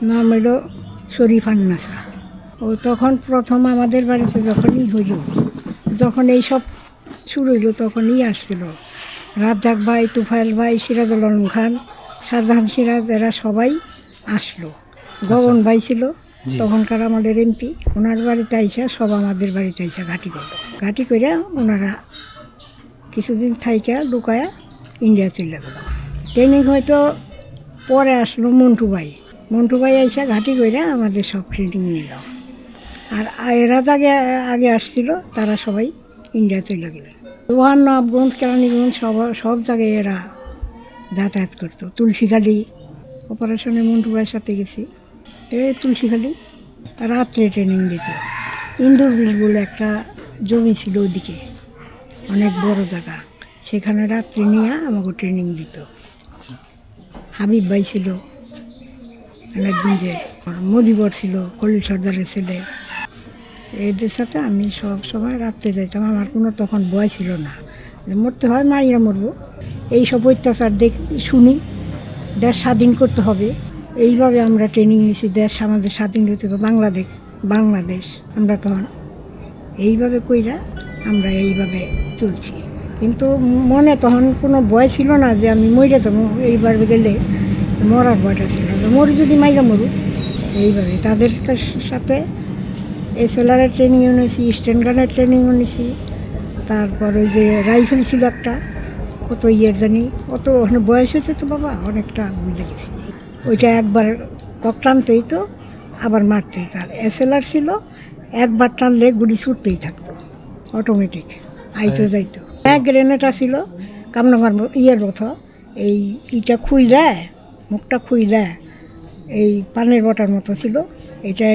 নাম হলো শরীফান্নাসা। ও তখন প্রথম আমাদের বাড়িতে যখনই হইল, যখন এইসব শুরু হইল তখনই আসছিল রাজ্জাক ভাই, তুফাইল ভাই, সিরাজুল আলম খান, শাহজাহান সিরাজ, এরা সবাই আসলো। গগন ভাই ছিল তখনকার আমাদের এমপি, ওনার বাড়িতে আইসা সব আমাদের বাড়িতে আইসা ঘাঁটি করলো। ঘাঁটি করে ওনারা কিছুদিন থাইকা লুকায়া ইন্ডিয়া চলে গেল। ট্রেনিং হয়তো পরে আসলো মন্টু ভাই। মন্টু ভাই আইসা ঘাঁটি করে আমাদের সব ট্রেনিং নিল। আর এরা আগে আগে আসছিল, তারা সবাই ইন্ডিয়া চলে গেলেন। রোহান নবগঞ্জ, কেরানীগঞ্জ সব জায়গায় এরা যাতায়াত করতো। তুলসীখালি অপারেশনে মন্টু ভাইয়ের সাথে গেছি, এই তুলসীখালি রাত্রে ট্রেনিং দিত। ইন্দুরবিল বলে একটা জমি ছিল ওদিকে, অনেক বড় জায়গা, সেখানে রাত্রে নিয়ে আমাকে ট্রেনিং দিত। হাবিব ভাই ছিল একদিন, যে মজিবর ছিল কলিল সর্দারের ছেলে, এদের সাথে আমি সব সময় রাত্রে যাইতাম। আমার কোনো তখন ভয় ছিল না যে মরতে হয়, মারিয়া মরবো। এইসব অত্যাচার শুনি, দেশ স্বাধীন করতে হবে, এইভাবে আমরা ট্রেনিং নিয়েছি। দেশ আমাদের স্বাধীন হতে হবে, বাংলাদেশ আমরা তখন এইভাবে কইরা আমরা এইভাবে চলছি। কিন্তু মনে তখন কোনো ভয় ছিল না যে আমি মরে যাবো, এইবার গেলে মরার ভয়টা ছিল। মরি যদি মাইরা মরু, এইভাবে তাদের সাথে এসএলআরের ট্রেনিংও নিয়েছি, স্ট্যান্ড গানের ট্রেনিংও নিয়েছি। তারপর ওই যে রাইফেল ছিল একটা, কত ইয়ের জানি, অত ওখানে বয়স হয়েছে তো বাবা, অনেকটা বুঝে গেছি। ওইটা একবার কক টানতেই তো আবার মারতেই। তার এসএলআর ছিল, একবার টানলে গুলি ছুটতেই থাকতো, অটোমেটিক আইতো যাইতো। এক গ্রেনেডটা ছিল কামনামার ইয়ের মতো, এই ইটা খুইলে, মুখটা খুইলে এই পানের বটার মতো ছিল, এটা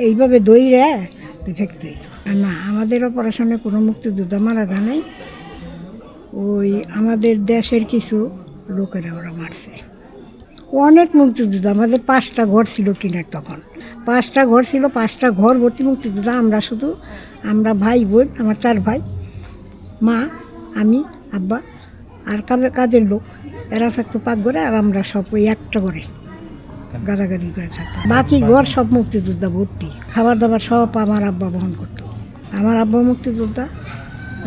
এইভাবে দইরে ফেঁকতে দিত। না, আমাদের অপারেশনে কোনো মুক্তিযোদ্ধা মারা যায় নাই, ওই আমাদের দেশের কিছু লোকেরা ওরা মারছে। অনেক মুক্তিযোদ্ধা, আমাদের 5টা ঘর ছিল টিনের, তখন 5টা ঘর ছিল, 5টা ঘর ভর্তি মুক্তিযোদ্ধা। আমরা ভাই বোন, আমার 4 ভাই, মা, আমি, আব্বা আর কাজের লোক, এরা থাকতো 5 ঘরে, আর আমরা সব ওই একটা ঘরে গাদাগাদি করে থাকতাম। বাকি ঘর সব মুক্তিযোদ্ধা ভর্তি, খাবার দাবার সব আমার আব্বা বহন করতো। আমার আব্বা মুক্তিযোদ্ধা,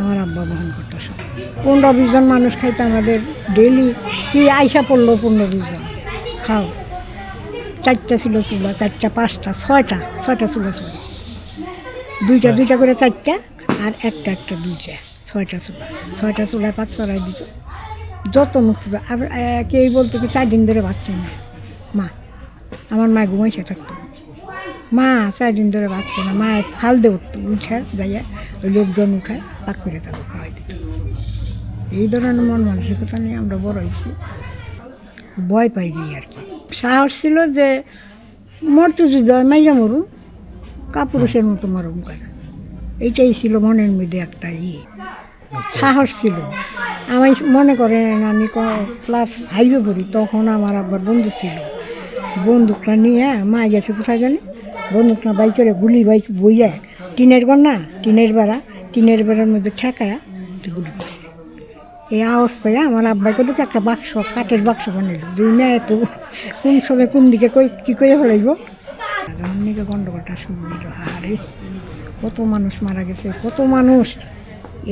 আমার আব্বা বহন করতো সব। 15-20 জন মানুষ খাইতো আমাদের ডেইলি। কি আইসা পড়লো 15-20 জন খাও। 4টা ছিল চুলা, 4টা 5টা 6টা চুলা ছিল, 2টা করে 4টা, আর একটা 2টা, 6টা চুলা। 6টা চুলায় 5 চড়াই দিত। যত মুক্তিযোদ্ধা, আর কেউ বলতো কি 4 দিন ধরে ভাত খাই না। মা, আমার মা ঘুমাইছে থাকতো, মা 4 দিন ধরে ভাত খাই না। মা ফাল দিয়ে উঠতো, উঠে যাইয়া ওই লোকজন উঠায় পাক করে তাকে খাওয়াই দিত। এই ধরনের মন মানসিকতা নিয়ে আমরা বড় হয়েছি, ভয় পাইনি আর কি। সাহস ছিল যে মরতে যদি হয় মাইরা মরুন, কাপুরুষের মতো মরুম কেন, এইটাই ছিল মনের মধ্যে একটা সাহস ছিল। আমি মনে করেন আমি ক্লাস 5-এ পড়ি, তখন আমার আব্বার বন্দুক ছিল। বন্দুকটা নিয়ে মা গেছে কোথায় জানি, বন্দুকটা বাইকের বাইক বইয়া টিনের ঘর না, টিনের বেড়ার মধ্যে ঠেকায়া গুলি করছে। এই আওয়াজ পাইয়া আমার আব্বাই করলো একটা বাক্স, কাঠের বাক্স বানাইল, যে মেয়ে তো কোন সময় কোন দিকে কী করে ফেলাইব। অন্যকে গণ্ডগোলটা শুরু হইল। আরে কত মানুষ মারা গেছে, কত মানুষ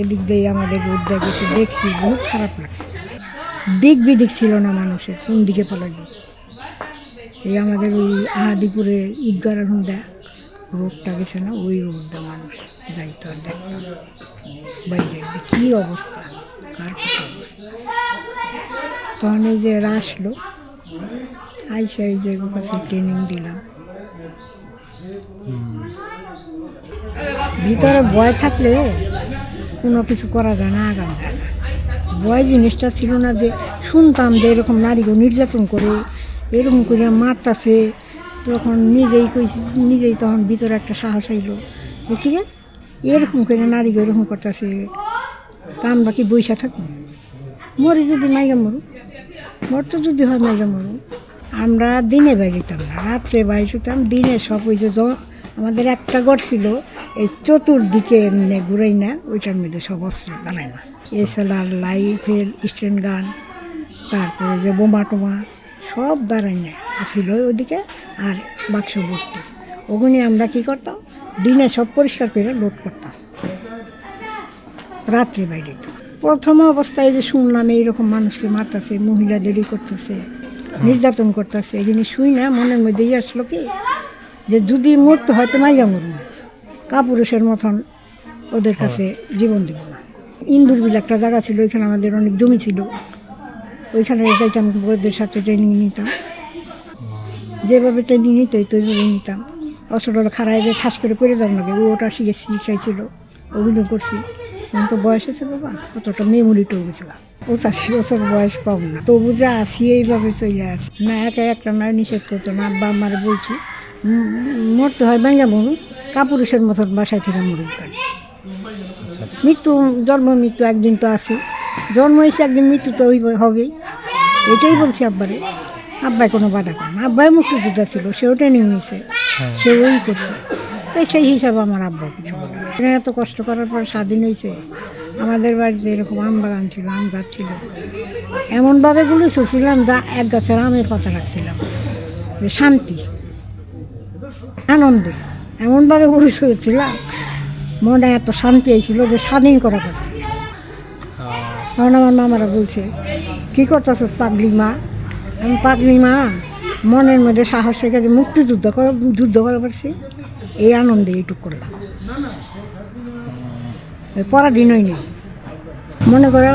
এদিক দিয়ে আমাদের রোড দিয়ে গেছে, দেখছি বহুত খারাপ লাগছে। দিক বিদিক ছিল না মানুষের, কোন দিকে পালাইব। এই আমাদের ওই আহাদিপুরে ঈদগার রোডটা গেছে না, ওই রোডটা মানুষ যাইতো, আর দেখতাম বাইরে কী অবস্থা, কার কত অবস্থা। তখন এই যে এরা আসলো, আইসা এই যে কাছে ট্রেনিং দিলাম। ভিতরে ভয় থাকলে কোনো কিছু করা যায় না, আগান যায় না। ভয় জিনিসটা ছিল না, যে শুনতাম যে এরকম নারীকে নির্যাতন করে, এরকম করে মারতাছে, তখন নিজেই তখন ভিতরে একটা সাহস হইল, ঠিক আছে এরকম করে নারীকে এরকম করতেছে, তা আমরা কি বইসা থাকবো? মরি যদি মাইরা মরু, মরতে যদি হয় মাইরা মরু। আমরা দিনে বাইরেতাম না, রাত্রে বাইরেতাম, দিনে সব ওই যে আমাদের একটা ঘর ছিল, এই চতুর্দিকে এমনি ঘুরাই না, ওইটার মধ্যে সব অস্ত্র দাঁড়ায় না, এসএলআর, রাইফেল, স্ট্যান্ড গান, তারপরে যে বোমা টোমা সব দাঁড়াই না আসিল ওদিকে আর বাক্স ভর্তি। ওখানে আমরা কী করতাম, দিনে সব পরিষ্কার করে লোড করতাম, রাত্রে বাইরে। প্রথম অবস্থায় যে শুনলাম এইরকম মানুষকে মারতেছে, মহিলাদেরই করতেছে, নির্যাতন করতেছে, এই জিনিস শুই না মনের মধ্যেই আসলো কি যে যদি মরতে হয়তো মাইয়া মরব, কাপুরুষের মতন ওদের কাছে জীবন দেব না। ইন্দুরবিল একটা জায়গা ছিল, ওইখানে আমাদের অনেক জমি ছিল, ওইখানে যাইতাম, ওদের সাথে ট্রেনিং নিতাম, যেভাবে ট্রেনিং নিত ওইভাবে নিতাম। অসুরটা খাড়ায় যে ঠাস করে পড়ে যাও লাগে, ওটা শিখাইছিল, অভিনয় করছি। এখন তো বয়স হয়েছে বাবা, অতটা মেমোরিটাও গেছিলাম, 85 বছর বয়স কম না, তবু যে আসি এইভাবে চলে আসি না, একা একটা নয়, নিষেধ করতো না। আব্বা আমার বলছি মরতে হয় ব্যাঙ্গা মরুক, কাপুরুষের মতন বাসায় থেকে মরুক কেন। মৃত্যু, জন্ম মৃত্যু একদিন তো আছে, জন্ম হয়েছে একদিন, মৃত্যু তো হবেই, এটাই বলছি আব্বারে। আব্বাই কোনো বাধা করে না, আব্বাই মুক্তিযোদ্ধা ছিল, সেও ট্রেনিং নিয়েছে, সে ওই করছে, তাই সেই হিসাবে আমার আব্বা কিছু বলে। এত কষ্ট করার পর স্বাধীন হয়েছে। আমাদের বাড়িতে এরকম আম বাগান ছিল, আম গাছ ছিল, এমনভাবে গুলি ছুটছিলাম, এক গাছের আমের কথা রাখছিলাম, যে শান্তি আনন্দে এমনভাবে গুলি ছুটছিলাম, মনে এত শান্তি হয়েছিল যে স্বাধীন করা পারছি। তখন আমার মামারা বলছে কী করতেছ পাগলি মা? আমি পাগলি মা, মনের মধ্যে সাহস রেখে যে মুক্তিযুদ্ধ করা পারছি, এই আনন্দে এইটুক করলাম। পরাধীন হয়নি, মনে করো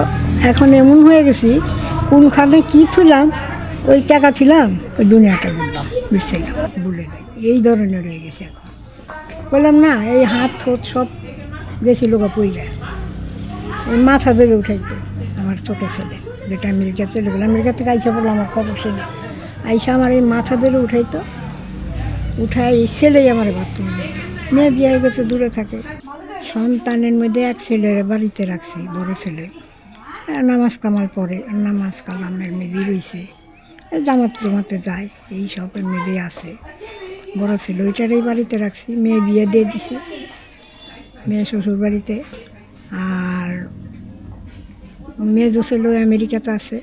এখন এমন হয়ে গেছি, কোনখানে কী ছিলাম, ওই টাকা ছিলাম, ওই দুনিয়াটা বললাম, বিরছিলাম, ভুলে যাই, এই ধরনের হয়ে গেছে এখন। বললাম না, এই হাত হোত সব গেছিল গা পইরা, এই মাথা ধরে উঠাইতো আমার ছোটো ছেলে, যেটা আমেরিকা চলে গেলো, আমেরিকা থেকে আইসা বললো আমার খবর ছিল, আইসা আমার এই মাথা ধরে উঠাইতো, উঠাই এই ছেলেই আমার বাথরুমে যেত। মেয়ে বিয়ে হয়ে গেছে, দূরে থাকে। সন্তানের মধ্যে এক ছেলের বাড়িতে রাখছি, বড় ছেলে, নামাজ কামাল পড়ে, নামাজ কালামের মেয়েদি রয়েছে, জামাতে যায়, এই সবের মেয়েদি আছে। বড় ছেলে ওইটারই বাড়িতে রাখছি, মেয়ে বিয়ে দিয়ে দিছে, মেয়ে শ্বশুর বাড়িতে। আর মেজো ছেলে আমেরিকাতে আছে,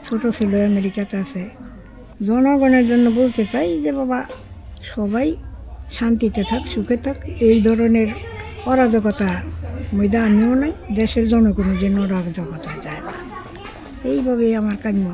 ছোটো ছেলে আমেরিকাতে আছে। জনগণের জন্য বলতে চাই যে বাবা, সবাই শান্তিতে থাক, সুখে থাক, এই ধরনের অরাজকতা মধ্যে আমিও নাই, দেশের জনগণের জন্য অরাজকতা যায় না, এইভাবেই আমার কাম্য।